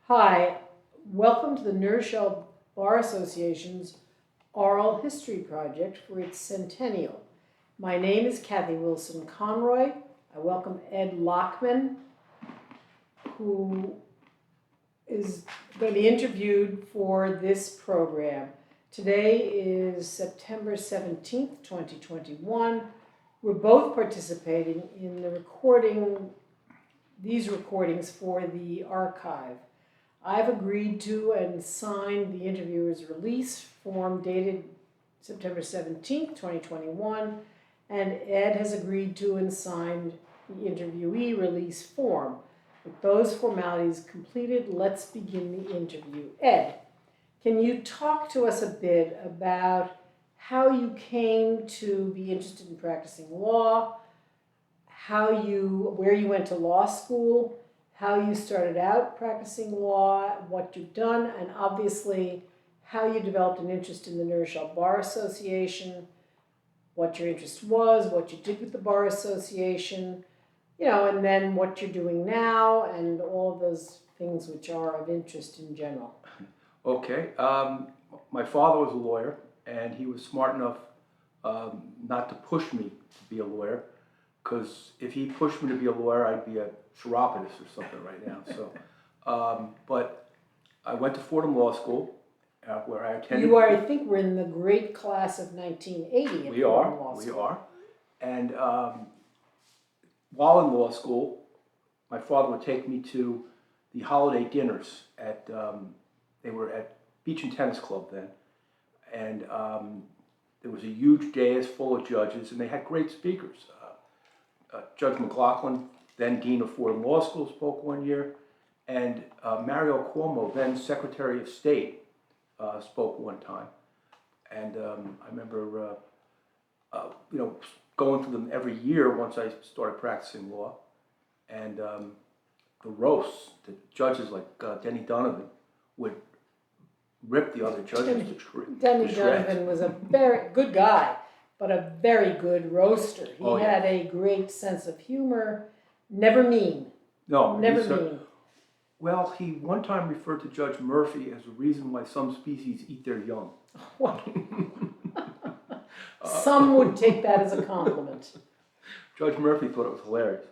Hi, welcome to the New Bar Association's Oral History Project for its centennial. My name is Kathy Wilson Conroy. I welcome Ed Loughman, who is going to be interviewed for this program. Today is September 17th, 2021. We're both participating in these recordings for the archive. I've agreed to and signed the interviewer's release form dated September 17th, 2021, and Ed has agreed to and signed the interviewee release form. With those formalities completed, let's begin the interview. Ed, can you talk to us a bit about how you came to be interested in practicing law, where you went to law school, how you started out practicing law, what you've done, and obviously how you developed an interest in the New Bar Association, what your interest was, what you did with the Bar Association, and then what you're doing now, and all of those things which are of interest in general. Okay. My father was a lawyer, and he was smart enough not to push me to be a lawyer, because if he pushed me to be a lawyer, I'd be a chiropodist or something right now. So, but I went to Fordham Law School, where I attended. You are, I think, we're in the great class of 1980 at Fordham Law School. We are. And while in law school, my father would take me to the holiday dinners at, they were at Beach and Tennis Club then. And there was a huge dais full of judges, and they had great speakers. Judge McLaughlin, then Dean of Fordham Law School, spoke one year, and Mario Cuomo, then Secretary of State, spoke one time. And I remember, going through them every year once I started practicing law. And the roasts, the judges like Denny Donovan would rip the other judges to shreds. Denny Donovan was a very good guy, but a very good roaster. He had a great sense of humor, never mean. No, never mean. Well, he one time referred to Judge Murphy as the reason why some species eat their young. Some would take that as a compliment. Judge Murphy thought it was hilarious.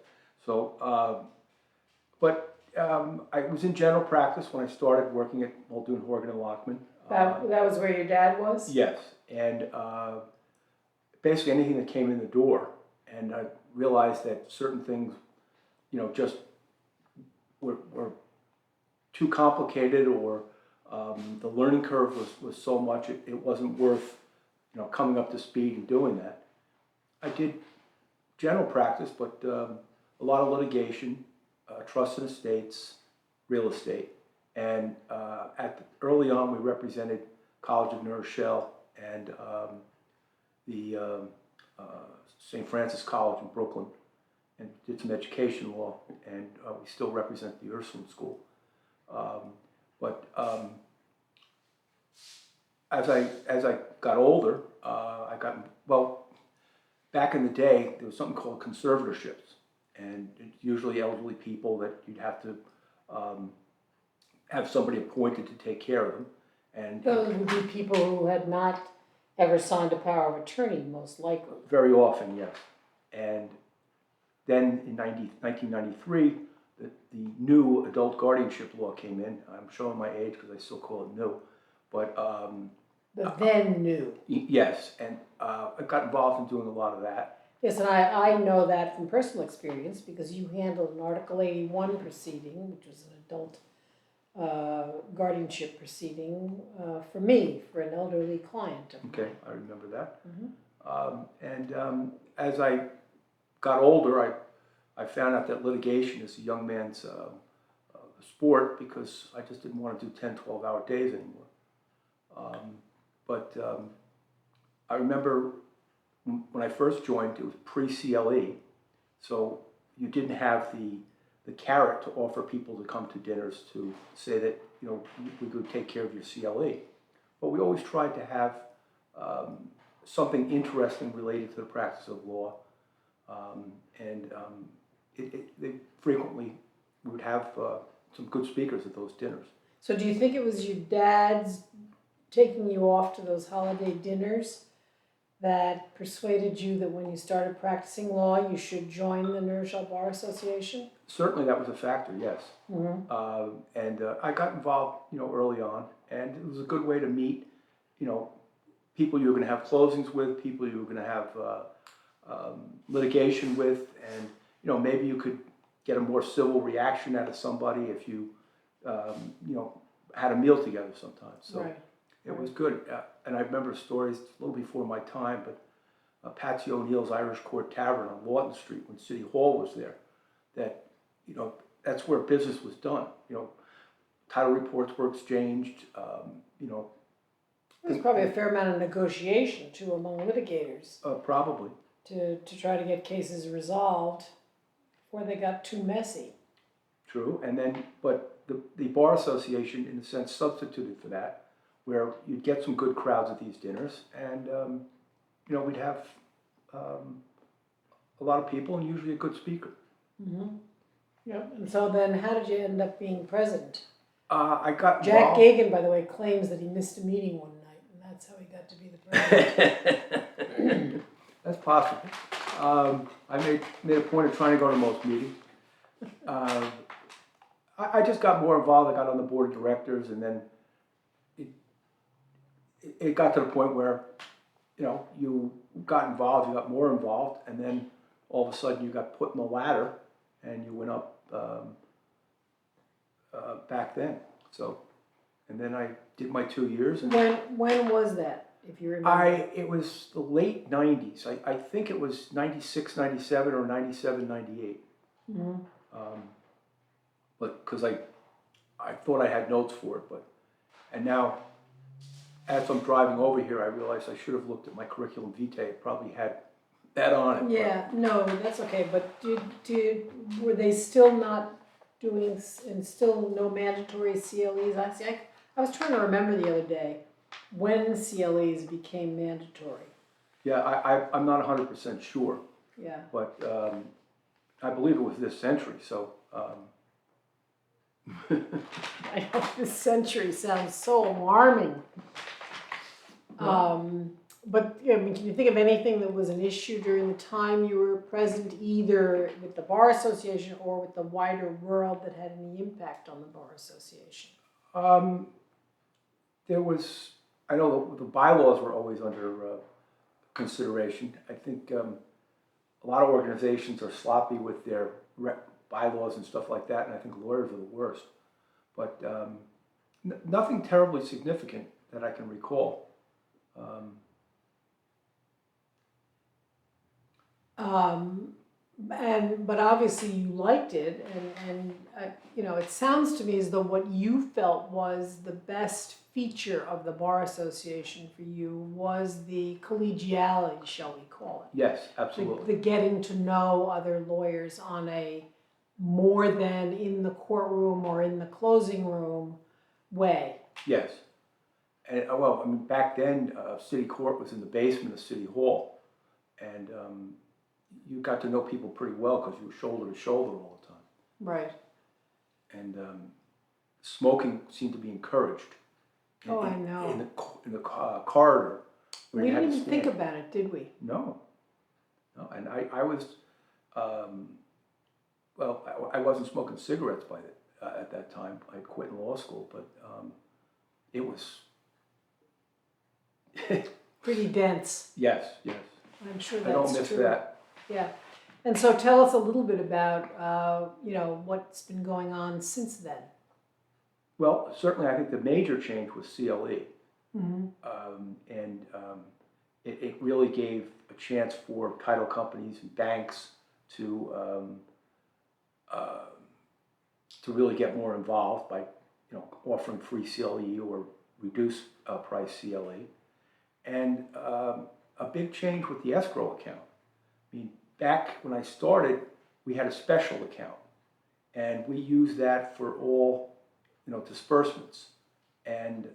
So, I was in general practice when I started working at Muldoon, Horgan, and Loughman. That was where your dad was? Yes, and basically anything that came in the door. And I realized that certain things, just were too complicated, or the learning curve was so much it wasn't worth coming up to speed and doing that. I did general practice, but a lot of litigation, trust and estates, real estate, and early on we represented College of New Rochelle and the St. Francis College in Brooklyn, and did some education law, and we still represent the Ursuline School. As I got older, back in the day, there was something called conservatorships, and it's usually elderly people that you'd have to have somebody appointed to take care of them. And those would be people who had not ever signed a power of attorney, most likely. Very often, yes. And then in 1993, the new adult guardianship law came in. I'm showing my age because I still call it new, but then new. Yes, and I got involved in doing a lot of that. Yes, and I know that from personal experience because you handled an Article 81 proceeding, which was an adult guardianship proceeding for me, for an elderly client. Okay, I remember that. Mm-hmm. As I got older, I found out that litigation is a young man's sport, because I just didn't want to do 10, 12-hour days anymore. I remember when I first joined, it was pre-CLE, so you didn't have the carrot to offer people to come to dinners to say that we could take care of your CLE. But we always tried to have something interesting related to the practice of law, they frequently we would have some good speakers at those dinners. So do you think it was your dad's taking you off to those holiday dinners that persuaded you that when you started practicing law, you should join the New Rochelle Bar Association? Certainly that was a factor, yes. Mm-hmm. And I got involved, early on, and it was a good way to meet, people you were going to have closings with, people you were going to have litigation with, and maybe you could get a more civil reaction out of somebody if you, had a meal together sometimes. So Right. it was good. And I remember stories a little before my time, but Patsy O'Neill's Irish Court Tavern on Lawton Street when City Hall was there, that, that's where business was done. Title reports were exchanged, There's probably a fair amount of negotiation too among litigators probably. to try to get cases resolved before they got too messy. True, and then, but the Bar Association, in a sense, substituted for that, where you'd get some good crowds at these dinners, and, we'd have a lot of people and usually a good speaker. Mm-hmm. Yep. And so then how did you end up being president? I got Jack involved. Gagan, by the way, claims that he missed a meeting one night, and that's how he got to be the president. That's possible. I made a point of trying to go to most meetings. I just got more involved. I got on the board of directors, and then it got to the point where, you got involved, you got more involved, and then all of a sudden you got put in the ladder, and you went up back then. So, and then I did my 2 years. And When was that, if you remember? it was the late 90s. I think it was 96, 97, or 97, 98. Mm-hmm. But because I thought I had notes for it, and now as I'm driving over here, I realized I should have looked at my curriculum vitae. It probably had that on it. Yeah, no, that's okay, but were they still not doing, and still no mandatory CLEs? I was trying to remember the other day when CLEs became mandatory. Yeah, I'm not 100% sure, Yeah. but I believe it was this century, so. I know this century sounds so alarming. But I mean, can you think of anything that was an issue during the time you were present, either with the Bar Association or with the wider world, that had any impact on the Bar Association? There was, I know the bylaws were always under consideration. I think a lot of organizations are sloppy with their bylaws and stuff like that, and I think lawyers are the worst. But nothing terribly significant that I can recall. But obviously you liked it, and it sounds to me as though what you felt was the best feature of the Bar Association for you was the collegiality, shall we call it? Yes, absolutely. The getting to know other lawyers on a more than in the courtroom or in the closing room way. Yes. And well, I mean, back then, City Court was in the basement of City Hall, and you got to know people pretty well because you were shoulder to shoulder all the time. Right. And smoking seemed to be encouraged. I know. In the corridor. Where We you had didn't to even stand. think about it, did we? No. And I was, well, I wasn't smoking cigarettes at that time. I had quit in law school, but it was. Pretty dense. Yes. I'm sure I that's don't miss true. that. Yeah. And so tell us a little bit about, what's been going on since then. Well, certainly I think the major change was CLE. Mm-hmm. It really gave a chance for title companies and banks to really get more involved by, offering free CLE or reduced price CLE. And a big change with the escrow account. I mean, back when I started, we had a special account, and we used that for all, disbursements. And,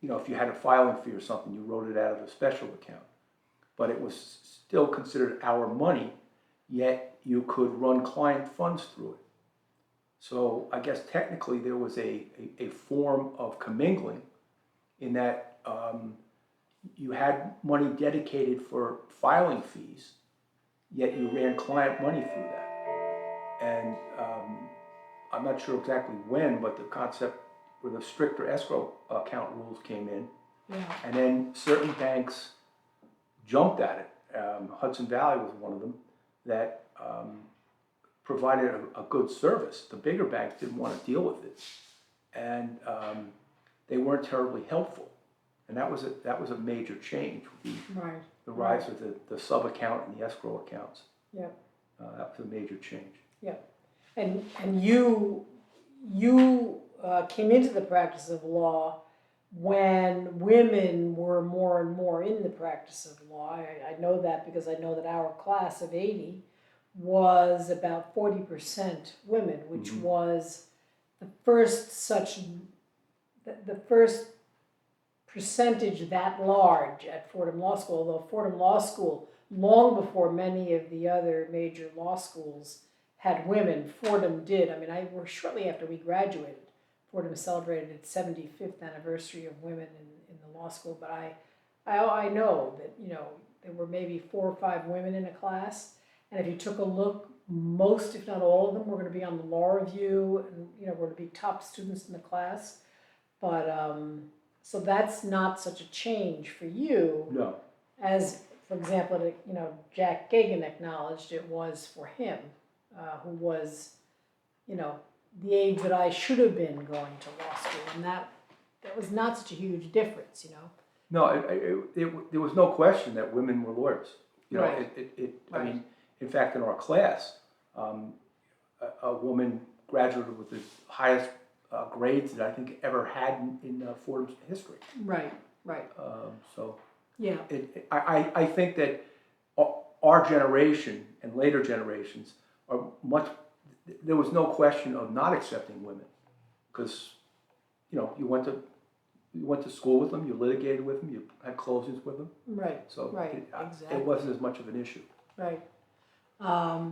if you had a filing fee or something, you wrote it out of the special account. But it was still considered our money, yet you could run client funds through it. So I guess technically there was a form of commingling in that you had money dedicated for filing fees, yet you ran client money through that. And I'm not sure exactly when, but the concept where the stricter escrow account rules came in, and then certain banks jumped at it. Hudson Valley was one of them that provided a good service. The bigger banks didn't want to deal with it, and they weren't terribly helpful. And that was a major change. The rise of the sub account and the escrow accounts. Yeah. That was a major change. Yeah. And you came into the practice of law when women were more and more in the practice of law. I know that because I know that our class of 80 was about 40% women, which was the first percentage that large at Fordham Law School, although Fordham Law School, long before many of the other major law schools had women, Fordham did. I mean, we're shortly after we graduated. Fordham celebrated its 75th anniversary of women in the law school, but I know that, there were maybe 4 or 5 women in a class, and if you took a look, most, if not all of them, were going to be on the law review, and, were going to be top students in the class. But, so that's not such a change for you. No. As, for example, Jack Gagan acknowledged it was for him, who was, the age that I should have been going to law school, and that was not such a huge difference, No, there was no question that women were lawyers. Right. I mean, in fact, in our class, a woman graduated with the highest grades that I think ever had in Fordham's history. Right. So yeah, I think that our generation and later generations are much. There was no question of not accepting women, because you went to school with them, you litigated with them, you had closings with them. Right. So Exactly. it wasn't as much of an issue. Right.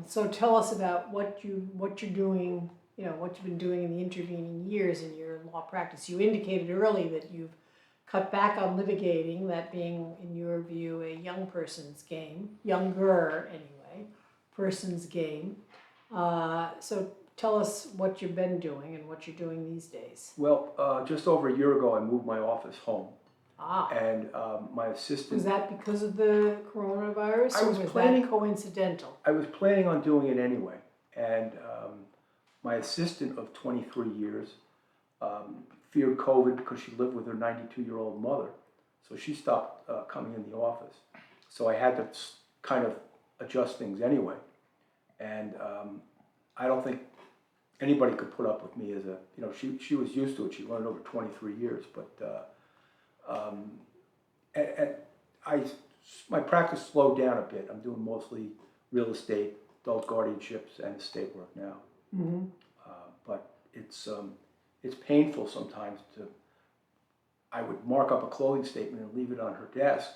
So tell us about what you're doing. What you've been doing in the intervening years in your law practice. You indicated early that you've cut back on litigating, that being, in your view, a young person's game, younger anyway, person's game. So tell us what you've been doing and what you're doing these days. Well, just over a year ago, I moved my office home. And my assistant... Was that because of the coronavirus, or was that coincidental? I was planning on doing it anyway. And my assistant of 23 years feared COVID because she lived with her 92-year-old mother. So she stopped coming in the office. So I had to kind of adjust things anyway. And I don't think anybody could put up with me as she was used to it. She learned over 23 years. But my practice slowed down a bit. I'm doing mostly real estate, adult guardianships, and estate work now. Mm-hmm. But it's painful sometimes I would mark up a closing statement and leave it on her desk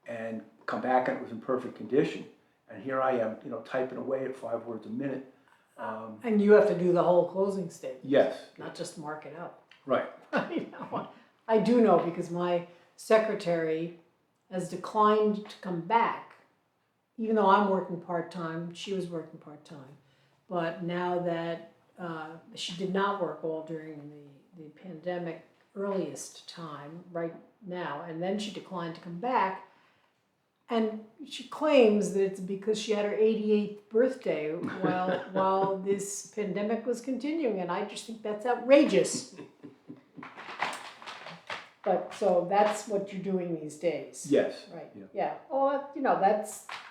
and come back and it was in perfect condition. And here I am, typing away at 5 words a minute. And you have to do the whole closing statement. Yes. Not just mark it up. Right. I do know because my secretary has declined to come back. Even though I'm working part-time, she was working part-time. But now that she did not work all during the pandemic earliest time, right now, and then she declined to come back. And she claims that it's because she had her 88th birthday while this pandemic was continuing, and I just think that's outrageous. But so that's what you're doing these days. Yes. Right. Yeah. Oh,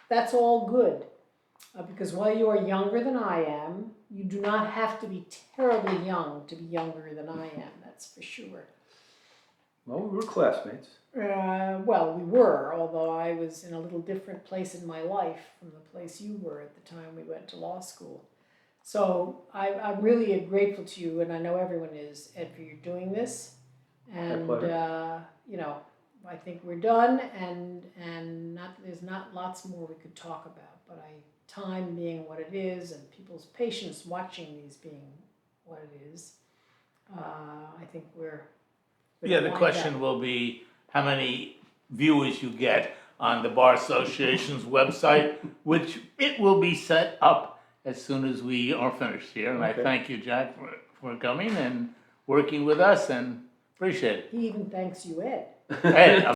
that's all good, because while you are younger than I am, you do not have to be terribly young to be younger than I am. That's for sure. Well, we were classmates. Well, we were, although I was in a little different place in my life from the place you were at the time we went to law school. So I'm really grateful to you, and I know everyone is, Ed, for you doing this. And I think we're done, and there's not lots more we could talk about. But time being what it is, and people's patience watching these being what it is. I think we Yeah, don't the mind question that. will be how many viewers you get on the Bar Association's website, which it will be set up as soon as we are finished here. And I Okay. thank you, Jack, for coming and working with us and appreciate it. He even thanks you, Ed. Ed,